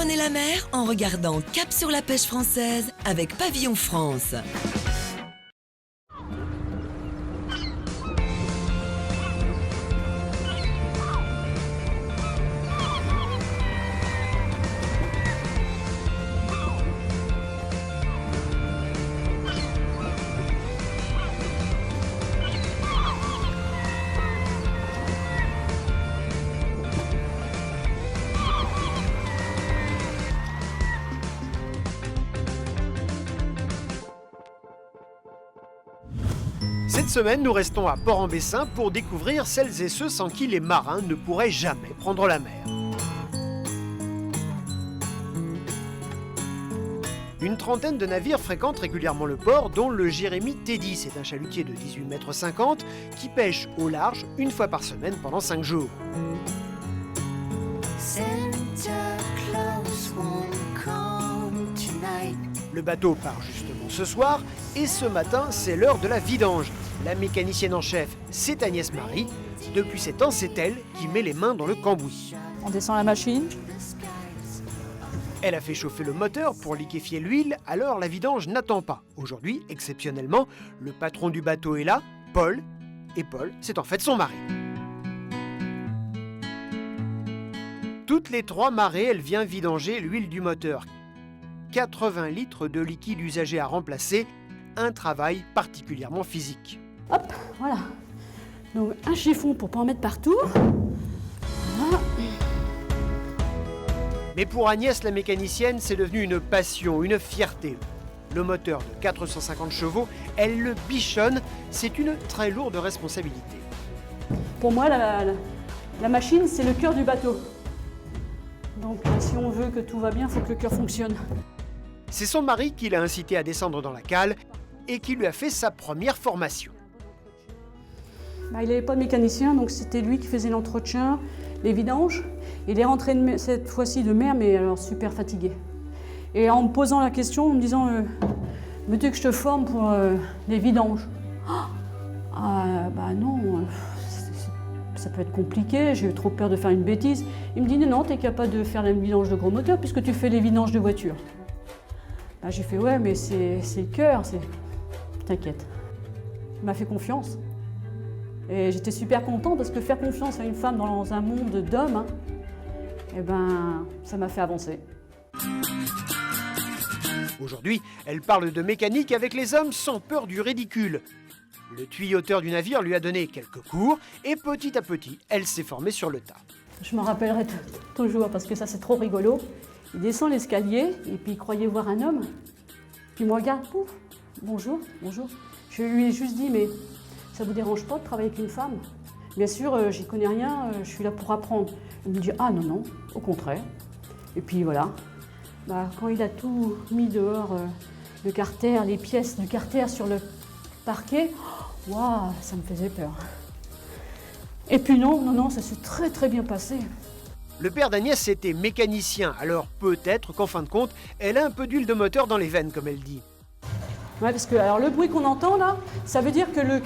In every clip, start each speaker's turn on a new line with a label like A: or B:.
A: Reprenez la mer en regardant Cap sur la pêche française avec Pavillon France.
B: Cette semaine, nous restons à Port-en-Bessin pour découvrir celles et ceux sans qui les marins ne pourraient jamais prendre la mer. Une trentaine de navires fréquentent régulièrement le port, dont le Jérémy Teddy. C'est un chalutier de 18,50 m qui pêche au large une fois par semaine pendant 5 jours. Le bateau part justement ce soir et ce matin, c'est l'heure de la vidange. La mécanicienne en chef, c'est Agnès Marie. Depuis 7 ans, c'est elle qui met les mains dans le cambouis.
C: On descend la machine.
B: Elle a fait chauffer le moteur pour liquéfier l'huile, alors la vidange n'attend pas. Aujourd'hui, exceptionnellement, le patron du bateau est là, Paul. Et Paul, c'est en fait son mari. Toutes les 3 marées, elle vient vidanger l'huile du moteur. 80 litres de liquide usagé à remplacer, un travail particulièrement physique.
C: Hop, voilà. Donc un chiffon pour pas en mettre partout. Voilà.
B: Mais pour Agnès, la mécanicienne, c'est devenu une passion, une fierté. Le moteur de 450 chevaux, elle le bichonne, c'est une très lourde responsabilité.
C: Pour moi, la machine, c'est le cœur du bateau. Donc si on veut que tout va bien, il faut que le cœur fonctionne.
B: C'est son mari qui l'a incité à descendre dans la cale et qui lui a fait sa première formation.
C: Il n'avait pas de mécanicien, donc c'était lui qui faisait l'entretien, les vidanges. Il est rentré cette fois-ci de mer, mais alors super fatigué. Et en me posant la question, en me disant veux-tu que je te forme pour les vidanges ? Non, ça peut être compliqué, j'ai eu trop peur de faire une bêtise. Il me dit non, tu es capable de faire les vidanges de gros moteurs puisque tu fais les vidanges de voiture. J'ai fait ouais, mais c'est le cœur, T'inquiète. Il m'a fait confiance. Et j'étais super contente parce que faire confiance à une femme dans un monde d'hommes, ça m'a fait avancer.
B: Aujourd'hui, elle parle de mécanique avec les hommes sans peur du ridicule. Le tuyauteur du navire lui a donné quelques cours et petit à petit, elle s'est formée sur le tas.
C: Je me rappellerai toujours parce que ça c'est trop rigolo. Il descend l'escalier et puis il croyait voir un homme. Puis il me regarde, pouf, bonjour. Je lui ai juste dit, mais ça vous dérange pas de travailler avec une femme ? Bien sûr, j'y connais rien, je suis là pour apprendre. Il me dit, ah non, au contraire. Et puis voilà. Quand il a tout mis dehors, le carter, les pièces du carter sur le parquet, waouh, ça me faisait peur. Et puis non, ça s'est très très bien passé.
B: Le père d'Agnès était mécanicien, alors peut-être qu'en fin de compte, elle a un peu d'huile de moteur dans les veines, comme elle dit.
C: Ouais, parce que alors, le bruit qu'on entend là, ça veut dire que le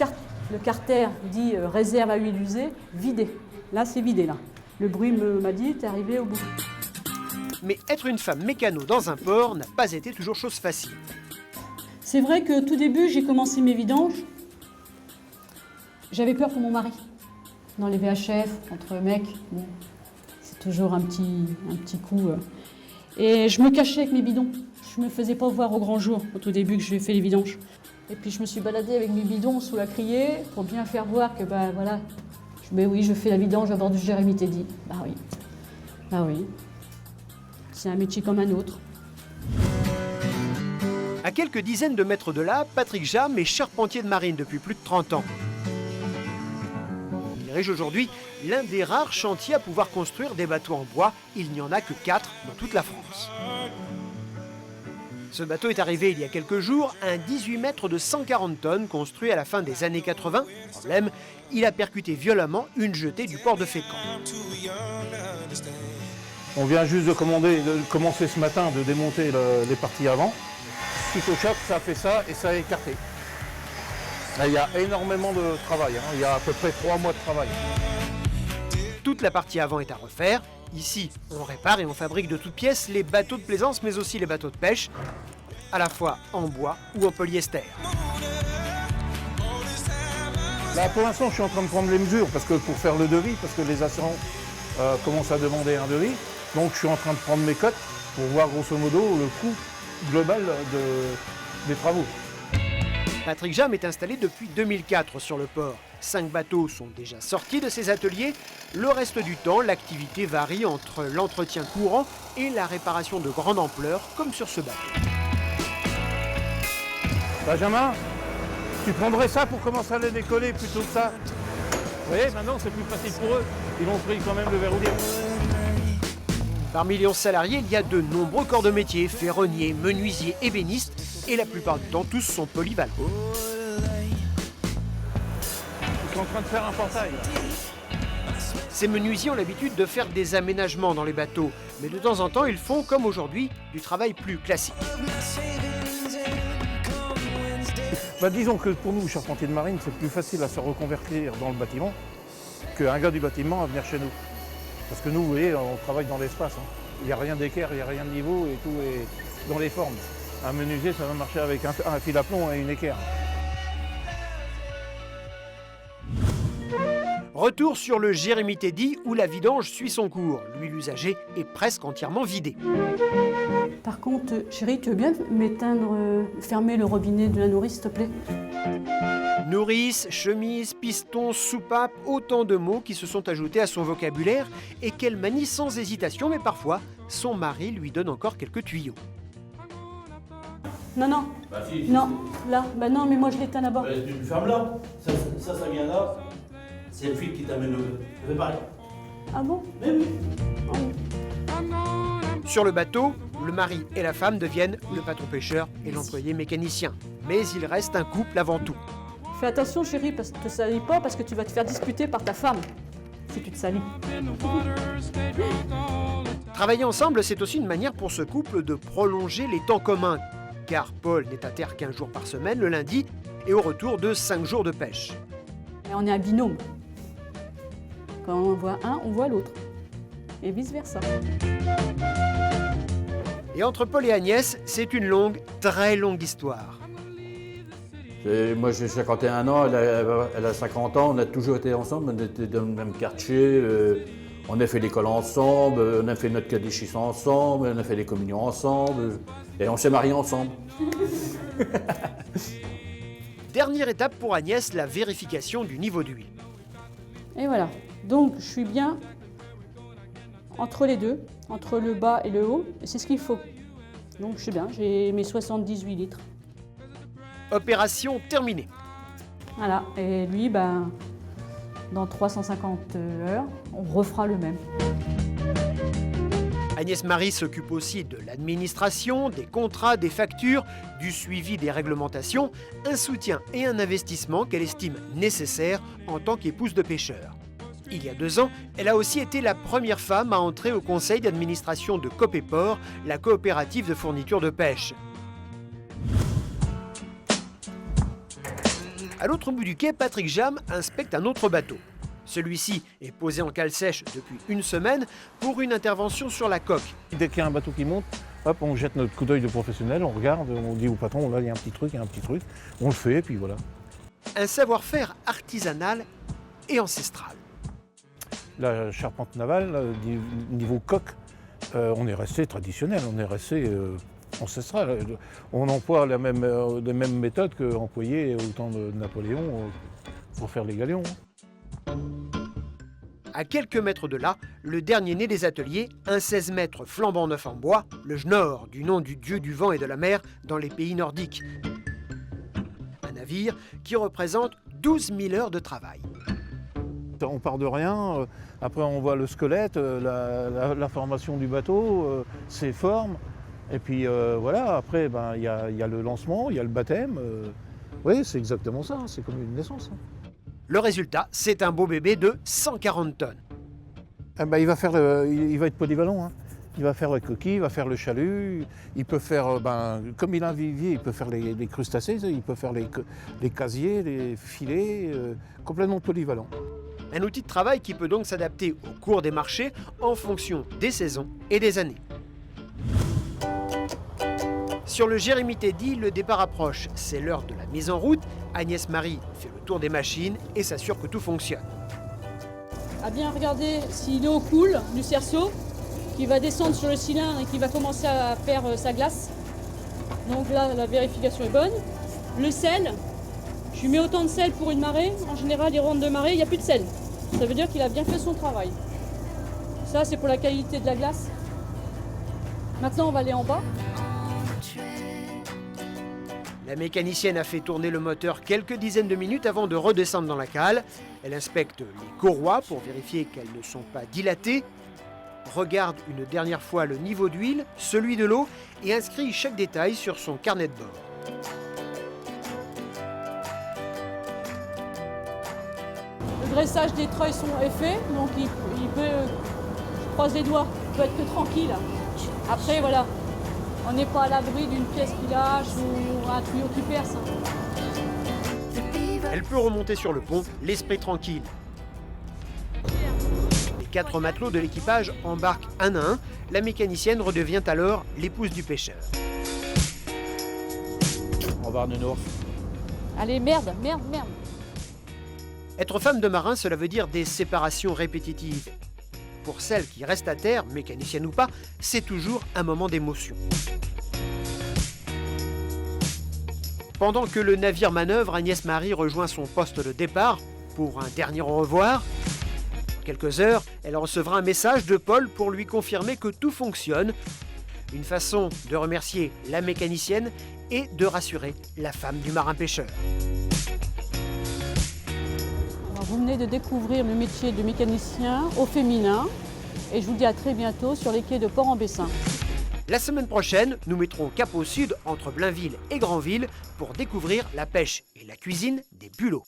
C: carter dit réserve à huile usée, vidé. Là, c'est vidé, là. Le bruit m'a dit, t'es arrivé au bout.
B: Mais être une femme mécano dans un port n'a pas été toujours chose facile.
C: C'est vrai que tout début, j'ai commencé mes vidanges. J'avais peur pour mon mari. Dans les VHF, entre mecs, bon, c'est toujours un petit coup. Et je me cachais avec mes bidons. Je me faisais pas voir au grand jour, au tout début que j'ai fait les vidanges. Et puis je me suis baladée avec mes bidons sous la criée pour bien faire voir que voilà. Je fais la vidange à bord du Jérémy Teddy. Oui. C'est un métier comme un autre.
B: À quelques dizaines de mètres de là, Patrick Jam est charpentier de marine depuis plus de 30 ans. Il dirige aujourd'hui l'un des rares chantiers à pouvoir construire des bateaux en bois. Il n'y en a que 4 dans toute la France. Ce bateau est arrivé il y a quelques jours, un 18 mètres de 140 tonnes construit à la fin des années 80. Problème, il a percuté violemment une jetée du port de Fécamp.
D: On vient juste de commencer ce matin de démonter les parties avant. Suite au choc, ça a fait ça et ça a écarté. Là, il y a énormément de travail, Il y a à peu près 3 mois de travail.
B: Toute la partie avant est à refaire Ici, on répare et on fabrique de toutes pièces les bateaux de plaisance, mais aussi les bateaux de pêche, à la fois en bois ou en polyester.
D: Là, pour l'instant, je suis en train de prendre les mesures parce que pour faire le devis, parce que les assurances commencent à demander un devis. Donc, je suis en train de prendre mes cotes pour voir grosso modo le coût global des travaux.
B: Patrick Jam est installé depuis 2004 sur le port. 5 bateaux sont déjà sortis de ses ateliers. Le reste du temps, l'activité varie entre l'entretien courant et la réparation de grande ampleur, comme sur ce bateau.
D: Benjamin, tu prendrais ça pour commencer à les décoller plutôt que ça? Vous voyez, maintenant c'est plus facile pour eux. Ils ont pris quand même le verrouillé.
B: Parmi les 11 salariés, il y a de nombreux corps de métier, ferronniers, menuisiers, ébénistes, et la plupart du temps, tous sont polyvalents.
D: Ils sont en train de faire un portail.
B: Ces menuisiers ont l'habitude de faire des aménagements dans les bateaux, mais de temps en temps, ils font, comme aujourd'hui, du travail plus classique.
D: Disons que pour nous, charpentiers de marine, c'est plus facile à se reconvertir dans le bâtiment qu'un gars du bâtiment à venir chez nous. Parce que nous, vous voyez, on travaille dans l'espace. Il n'y a rien d'équerre, il n'y a rien de niveau et tout est dans les formes. Un menuisier, ça va marcher avec un fil à plomb et une équerre.
B: Retour sur le Jérémy Teddy où la vidange suit son cours. L'huile usagée est presque entièrement vidée.
C: Par contre, chérie, tu veux bien fermer le robinet de la nourrice, s'il te plaît?
B: Nourrice, chemise, piston, soupape, autant de mots qui se sont ajoutés à son vocabulaire et qu'elle manie sans hésitation, mais parfois, son mari lui donne encore quelques tuyaux.
C: Non, non.
E: Bah si.
C: Non, là. Bah non, mais moi je l'éteins là-bas.
E: Bah, tu le fermes là. Ça vient là. C'est le fil qui t'amène le... Ça fait pareil.
C: Ah bon?
E: Mais oui.
B: Sur le bateau, le mari et la femme deviennent le patron pêcheur et l'employé mécanicien. Mais il reste un couple avant tout.
C: Fais attention, chérie, parce que tu te salis pas, parce que tu vas te faire disputer par ta femme si tu te salis.
B: Travailler ensemble, c'est aussi une manière pour ce couple de prolonger les temps communs. Car Paul n'est à terre qu'1 jour par semaine, le lundi, et au retour de 5 jours de pêche.
C: Et on est un binôme. Quand on voit un, on voit l'autre. Et vice-versa.
B: Et entre Paul et Agnès, c'est une longue, très longue histoire.
E: Moi j'ai 51 ans, elle a 50 ans, on a toujours été ensemble, on était dans le même quartier, on a fait l'école ensemble, on a fait notre catéchisme ensemble, on a fait les communions ensemble, et on s'est mariés ensemble.
B: Dernière étape pour Agnès, la vérification du niveau d'huile.
C: Et voilà. Donc, je suis bien entre les deux, entre le bas et le haut, et c'est ce qu'il faut. Donc, je suis bien, j'ai mes 78 litres.
B: Opération terminée.
C: Voilà, et lui, dans 350 heures, on refera le même.
B: Agnès Marie s'occupe aussi de l'administration, des contrats, des factures, du suivi des réglementations, un soutien et un investissement qu'elle estime nécessaire en tant qu'épouse de pêcheur. Il y a 2 ans, elle a aussi été la première femme à entrer au conseil d'administration de Copéport, la coopérative de fourniture de pêche. À l'autre bout du quai, Patrick Jam inspecte un autre bateau. Celui-ci est posé en cale sèche depuis 1 semaine pour une intervention sur la coque.
D: Dès qu'il y a un bateau qui monte, hop, on jette notre coup d'œil de professionnel, on regarde, on dit au patron, là il y a un petit truc, on le fait et puis voilà.
B: Un savoir-faire artisanal et ancestral.
D: La charpente navale, niveau coque, on est resté traditionnel, on est resté ancestral. On emploie les mêmes méthodes qu'employaient au temps de Napoléon pour faire les galions.
B: À quelques mètres de là, le dernier né des ateliers, un 16 mètres flambant neuf en bois, le Schnorr, du nom du dieu du vent et de la mer dans les pays nordiques. Un navire qui représente 12 000 heures de travail.
D: On part de rien, après on voit le squelette, la formation du bateau, ses formes, et puis voilà, après il y a le lancement, il y a le baptême. Oui, c'est exactement ça, c'est comme une naissance.
B: Le résultat, c'est un beau bébé de 140 tonnes.
D: Il va être polyvalent. Hein. Il va faire la coquille, il va faire le chalut, il peut faire, comme il a un vivier, il peut faire les crustacés, il peut faire les casiers, les filets, complètement polyvalent.
B: Un outil de travail qui peut donc s'adapter au cours des marchés en fonction des saisons et des années. Sur le Jérémy Teddy, le départ approche. C'est l'heure de la mise en route. Agnès Marie fait le tour des machines et s'assure que tout fonctionne.
C: À bien regarder si l'eau coule du cerceau, qui va descendre sur le cylindre et qui va commencer à faire sa glace. Donc là, la vérification est bonne. Le sel, je lui mets autant de sel pour une marée. En général, les rondes de marée, il n'y a plus de sel. Ça veut dire qu'il a bien fait son travail. Ça, c'est pour la qualité de la glace. Maintenant, on va aller en bas.
B: La mécanicienne a fait tourner le moteur quelques dizaines de minutes avant de redescendre dans la cale. Elle inspecte les courroies pour vérifier qu'elles ne sont pas dilatées, regarde une dernière fois le niveau d'huile, celui de l'eau et inscrit chaque détail sur son carnet de bord.
C: Le dressage des treuils est fait, donc il peut, je croise les doigts, il peut être que tranquille. Après, voilà, on n'est pas à l'abri d'une pièce qui lâche ou un tuyau qui perce.
B: Elle peut remonter sur le pont, l'esprit tranquille. Les 4 matelots de l'équipage embarquent un à un. La mécanicienne redevient alors l'épouse du pêcheur.
E: Au revoir, Nounours.
C: Allez, merde.
B: Être femme de marin, cela veut dire des séparations répétitives. Pour celle qui reste à terre, mécanicienne ou pas, c'est toujours un moment d'émotion. Pendant que le navire manœuvre, Agnès Marie rejoint son poste de départ pour un dernier au revoir. Dans quelques heures, elle recevra un message de Paul pour lui confirmer que tout fonctionne. Une façon de remercier la mécanicienne et de rassurer la femme du marin-pêcheur.
C: Alors, vous venez de découvrir le métier de mécanicien au féminin et je vous dis à très bientôt sur les quais de Port-en-Bessin.
B: La semaine prochaine, nous mettrons cap au sud entre Blainville et Granville pour découvrir la pêche et la cuisine des bulots.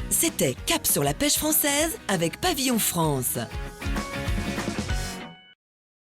A: C'était Cap sur la pêche française avec Pavillon France.